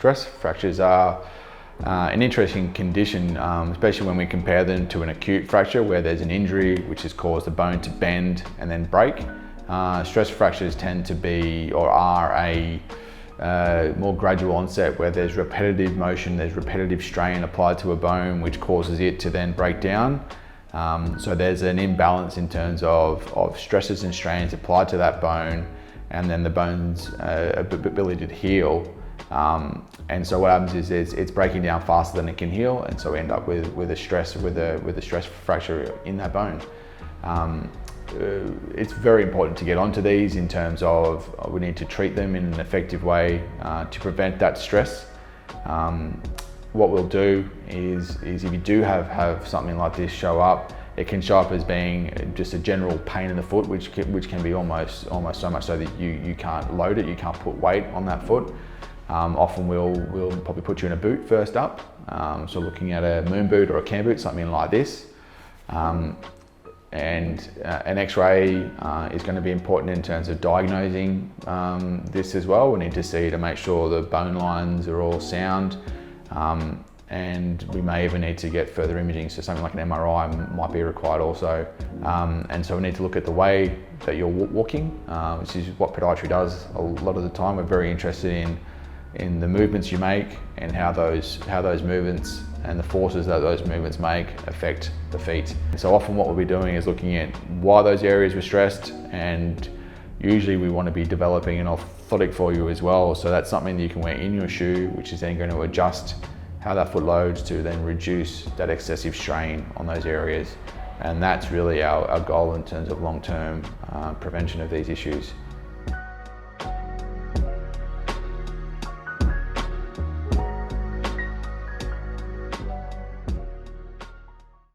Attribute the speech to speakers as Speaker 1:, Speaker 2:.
Speaker 1: Stress fractures are an interesting condition, especially when we compare them to an acute fracture where there's an injury which has caused the bone to bend and then break. Stress fractures tend to be, or are, a more gradual onset where there's repetitive motion, there's repetitive strain applied to a bone which causes it to then break down. So there's an imbalance in terms of stresses and strains applied to that bone and then the bone's ability to heal. And so what happens is it's breaking down faster than it can heal, and so we end up with a stress fracture in that bone. It's very important to get onto these in terms of we need to treat them in an effective way to prevent that stress. What we'll do is if you do have something like this show up, it can show up as being just a general pain in the foot, which can be almost so much so that you can't load it, you can't put weight on that foot. Often we'll probably put you in a boot first up, so looking at a moon boot or a cam boot, something like this. And an X-ray is going to be important in terms of diagnosing this as well. We need to see to make sure the bone lines are all sound, and we may even need to get further imaging, so something like an MRI might be required also. And so we need to look at the way that you're walking, which is what podiatry does a lot of the time. We're very interested in the movements you make and how those movements and the forces that those movements make affect the feet. So often what we'll be doing is looking at why those areas were stressed, and usually we want to be developing an orthotic for you as well. So that's something that you can wear in your shoe, which is then going to adjust how that foot loads to then reduce that excessive strain on those areas. And that's really our goal in terms of long-term prevention of these issues.